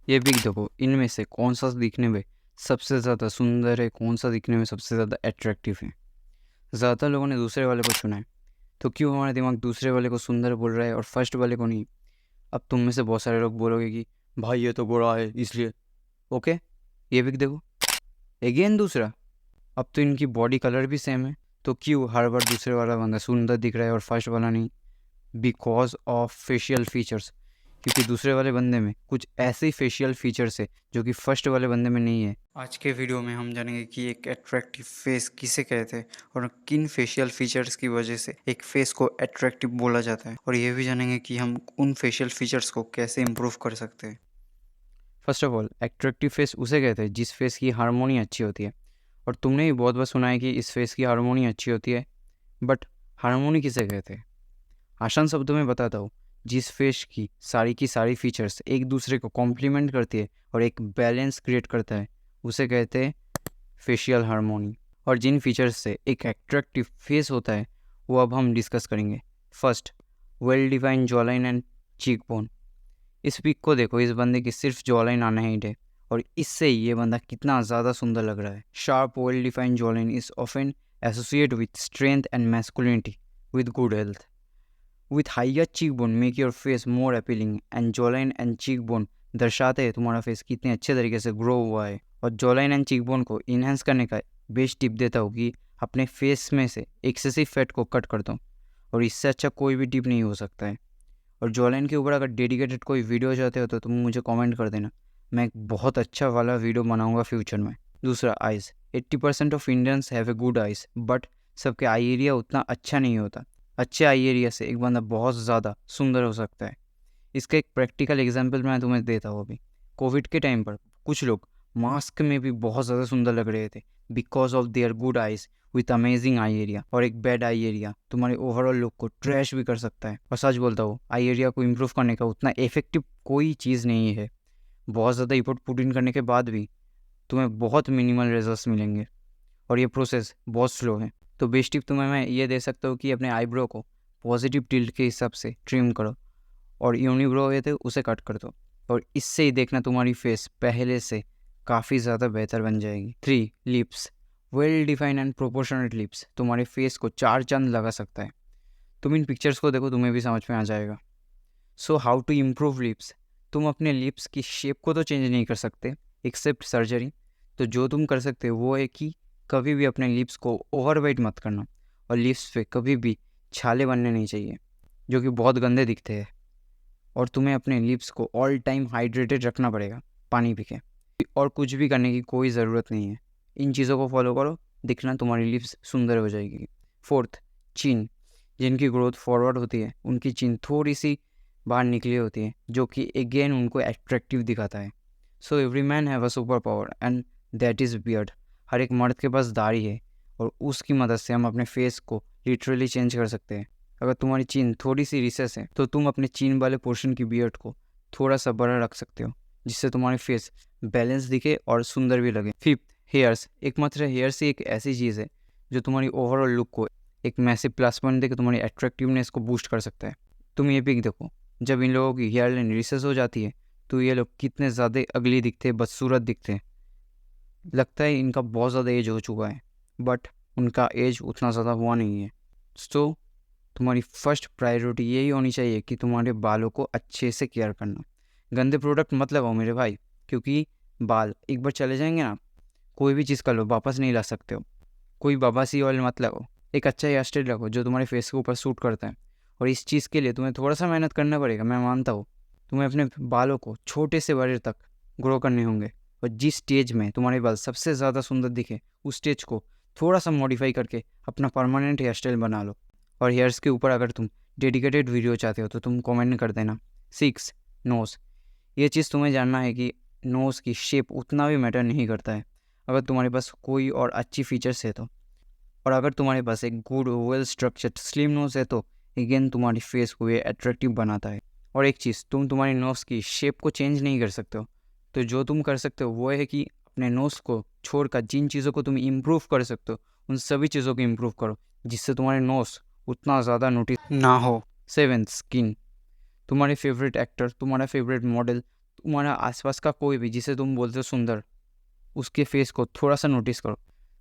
ये पिक देखो, इनमें से कौन सा दिखने में सबसे ज़्यादा सुंदर है, कौन सा दिखने में सबसे ज़्यादा अट्रैक्टिव है। ज़्यादातर लोगों ने दूसरे वाले को चुना है, तो क्यों हमारा दिमाग दूसरे वाले को सुंदर बोल रहा है और फर्स्ट वाले को नहीं। अब तुम में से बहुत सारे लोग बोलोगे कि भाई ये तो गोरा है इसलिए। ओके, ये पिक देखो, अगेन दूसरा। अब तो इनकी बॉडी कलर भी सेम है, तो क्यों हर बार दूसरे वाला बंदा सुंदर दिख रहा है और फर्स्ट वाला नहीं। बिकॉज ऑफ फेशियल फीचर्स, क्योंकि दूसरे वाले बंदे में कुछ ऐसे फेशियल फीचर्स है जो कि फर्स्ट वाले बंदे में नहीं है। आज के वीडियो में हम जानेंगे कि एक अट्रैक्टिव फेस किसे कहते हैं और किन फेशियल फीचर्स की वजह से एक फेस को अट्रैक्टिव बोला जाता है, और ये भी जानेंगे कि हम उन फेशियल फीचर्स को कैसे इम्प्रूव कर सकते हैं। First of all, attractive face उसे कहते हैं जिस फेस की हार्मोनी अच्छी होती है। और तुमने भी बहुत बार सुना है कि इस फेस की हार्मोनी अच्छी होती है, बट हार्मोनी किसे कहते हैं? आसान शब्दों में बताता हूँ, जिस फेस की सारी फीचर्स एक दूसरे को कॉम्प्लीमेंट करती है और एक बैलेंस क्रिएट करता है, उसे कहते हैं फेशियल हार्मोनी। और जिन फीचर्स से एक एट्रैक्टिव फेस होता है वो अब हम डिस्कस करेंगे। First, well defined jawline and cheek bone. इस पिक को देखो, इस बंदे की सिर्फ जॉलाइन आना ही है और इससे ही ये बंदा कितना ज़्यादा सुंदर लग रहा है। Sharp well defined jawline is often associate with strength and masculinity with good health. With higher cheek bone make your face more appealing, and jawline and cheek bone दर्शाते हैं तुम्हारा फेस कितने अच्छे तरीके से ग्रो हुआ है। और जॉलाइन एंड चीक बोन को इन्हेंस करने का बेस्ट टिप देता हूँ कि अपने फेस में से एक्सेसिव फैट को कट कर दो, और इससे अच्छा कोई भी टिप नहीं हो सकता है। और जॉलाइन के ऊपर अगर डेडिकेटेड कोई वीडियो चाहते हो तो तुम मुझे कमेंट कर देना, मैं एक बहुत अच्छा वाला वीडियो बनाऊंगा फ्यूचर में। दूसरा, eyes. 80% of Indians have a good eyes, but सबके आई एरिया उतना अच्छा नहीं होता। अच्छे आई एरिया से एक बंदा बहुत ज़्यादा सुंदर हो सकता है। इसका एक प्रैक्टिकल एग्जाम्पल मैं तुम्हें देता हूँ। अभी कोविड के टाइम पर कुछ लोग मास्क में भी बहुत ज़्यादा सुंदर लग रहे थे because of their good eyes with amazing eye area. और एक बैड आई एरिया तुम्हारे ओवरऑल लुक को ट्रैश भी कर सकता है। और सच बोलता हूँ, आई एरिया को इम्प्रूव करने का उतना इफेक्टिव कोई चीज़ नहीं है। बहुत ज़्यादा इफर्ट पुट इन करने के बाद भी तुम्हें बहुत मिनिमल रिजल्ट्स मिलेंगे, और ये प्रोसेस बहुत स्लो है। तो बेस्ट टिप तुम्हें मैं ये दे सकता हूँ कि अपने आईब्रो को पॉजिटिव टिल्ट के हिसाब से ट्रिम करो, और यूनिब्रो है तो उसे कट कर दो, और इससे ही देखना तुम्हारी फेस पहले से काफ़ी ज़्यादा बेहतर बन जाएगी। 3, lips. Well defined and proportionate lips तुम्हारे फेस को 4 चांद लगा सकता है। तुम इन पिक्चर्स को देखो, तुम्हें भी समझ में आ जाएगा। So how to improve lips. तुम अपने लिप्स की शेप को तो चेंज नहीं कर सकते एक्सेप्ट सर्जरी। तो जो तुम कर सकते हो वो है कि कभी भी अपने लिप्स को ओवरवेट मत करना, और लिप्स पे कभी भी छाले बनने नहीं चाहिए जो कि बहुत गंदे दिखते हैं। और तुम्हें अपने लिप्स को ऑल टाइम हाइड्रेटेड रखना पड़ेगा पानी पी के, और कुछ भी करने की कोई ज़रूरत नहीं है। इन चीज़ों को फॉलो करो, दिखना तुम्हारी लिप्स सुंदर हो जाएगी। फोर्थ, चिन। जिनकी ग्रोथ फॉरवर्ड होती है उनकी चिन थोड़ी सी बाहर निकली होती है, जो कि अगेन उनको एट्रैक्टिव दिखाता है। So every man have a super power and that is beard. हर एक मर्द के पास दाढ़ी है, और उसकी मदद से हम अपने फेस को लिटरली चेंज कर सकते हैं। अगर तुम्हारी चीन थोड़ी सी रिसेस है तो तुम अपने चीन वाले पोर्शन की बियर्ड को थोड़ा सा बड़ा रख सकते हो, जिससे तुम्हारी फेस बैलेंस दिखे और सुंदर भी लगे। Fifth, hairs. एकमात्र हेयर्स ही एक ऐसी चीज़ है जो तुम्हारी ओवरऑल लुक को एक मैसिव प्लस पॉइंट देकर तुम्हारी अट्रैक्टिवनेस को बूस्ट कर सकता है। तुम ये पिक देखो, जब इन लोगों की हेयर लाइन रिसेस हो जाती है तो ये लोग कितने ज़्यादा अगली दिखते हैं, बदसूरत दिखते हैं। लगता है इनका बहुत ज़्यादा एज हो चुका है, बट उनका एज उतना ज़्यादा हुआ नहीं है। सो तुम्हारी फर्स्ट प्रायोरिटी यही होनी चाहिए कि तुम्हारे बालों को अच्छे से केयर करना। गंदे प्रोडक्ट मत लगाओ मेरे भाई, क्योंकि बाल एक बार चले जाएंगे ना, कोई भी चीज़ कर लो वापस नहीं ला सकते हो। कोई बाबासी ऑयल मत लगाओ, एक अच्छा हेयर स्टाइल रखो जो तुम्हारे फेस के ऊपर सूट करता है। और इस चीज़ के लिए तुम्हें थोड़ा सा मेहनत करना पड़ेगा, मैं मानता हूँ। तुम्हें अपने बालों को छोटे से बड़े तक ग्रो करने होंगे, और जिस स्टेज में तुम्हारे बाल सबसे ज़्यादा सुंदर दिखे उस स्टेज को थोड़ा सा मॉडिफाई करके अपना परमानेंट हेयर स्टाइल बना लो। और हेयर्स के ऊपर अगर तुम डेडिकेटेड वीडियो चाहते हो तो तुम कमेंट कर देना। 6, नोज़। ये चीज़ तुम्हें जानना है कि नोज़ की शेप उतना भी मैटर नहीं करता है अगर तुम्हारे पास कोई और अच्छी फीचर्स है तो। और अगर तुम्हारे पास एक good well structured slim nose है तो अगेन तुम्हारी फेस को ये अट्रैक्टिव बनाता है। और एक चीज़, तुम तुम्हारी नोज़ की शेप को चेंज नहीं कर सकते हो, तो जो तुम कर सकते हो वो है कि अपने नोज़ को छोड़कर जिन चीज़ों को तुम इम्प्रूव कर सकते हो उन सभी चीज़ों को इम्प्रूव करो, जिससे तुम्हारे नोज़ उतना ज़्यादा नोटिस ना हो। 7, स्किन। तुम्हारे फेवरेट एक्टर, तुम्हारा फेवरेट मॉडल, तुम्हारा आसपास का कोई भी जिसे तुम बोलते हो सुंदर, उसके फेस को थोड़ा सा नोटिस करो।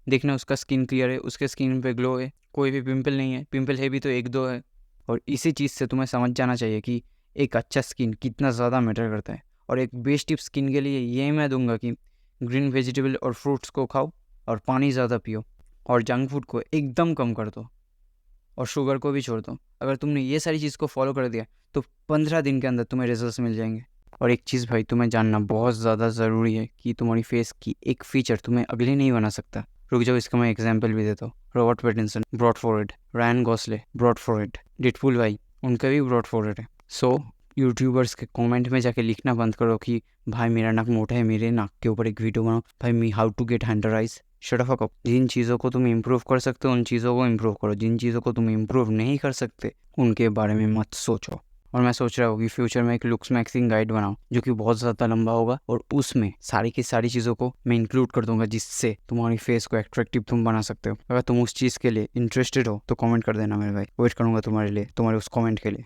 देखना उसका स्किन क्लियर है, उसके स्किन पे ग्लो है, कोई भी पिंपल नहीं है, पिंपल है भी तो एक दो है। और इसी चीज़ से तुम्हें समझ जाना चाहिए कि एक अच्छा स्किन कितना ज़्यादा मैटर करता है। और एक बेस्ट टिप स्किन के लिए ये मैं दूंगा कि ग्रीन वेजिटेबल और फ्रूट्स को खाओ और पानी ज़्यादा पियो और जंक फूड को एकदम कम कर दो और शुगर को भी छोड़ दो। अगर तुमने ये सारी चीज़ को फॉलो कर दिया तो 15 दिन के अंदर तुम्हें रिजल्ट्स मिल जाएंगे। और एक चीज़ भाई तुम्हें जानना बहुत ज़्यादा ज़रूरी है कि तुम्हारी फेस की एक फीचर तुम्हें अगले नहीं बना सकता। रुक जाओ, इसका मैं एग्जांपल भी देता हूँ। Robert Pattinson broad forehead, Ryan Gosling broad forehead, Deadpool भाई उनका भी ब्रॉड फॉरहेड है। सो यूट्यूबर्स के कमेंट में जाके लिखना बंद करो कि भाई मेरा नाक मोटा है, मेरे नाक के ऊपर एक वीडियो बनाओ, भाई मी how to get hunter eyes. Shut up. जिन चीज़ों को तुम इम्प्रूव कर सकते हो उन चीज़ों को इम्प्रूव करो, जिन चीज़ों को तुम इम्प्रूव नहीं कर सकते उनके बारे में मत सोचो। और मैं सोच रहा हूँ कि फ्यूचर में एक लुक्स मैक्सिंग गाइड बनाऊँ जो कि बहुत ज़्यादा लंबा होगा और उसमें सारी की सारी चीज़ों को मैं इंक्लूड कर दूंगा जिससे तुम्हारी फेस को एट्रैक्टिव तुम बना सकते हो। अगर तुम उस चीज़ के लिए इंटरेस्टेड हो तो कमेंट कर देना मेरे भाई, वेट करूँगा तुम्हारे लिए, तुम्हारे उस कमेंट के लिए।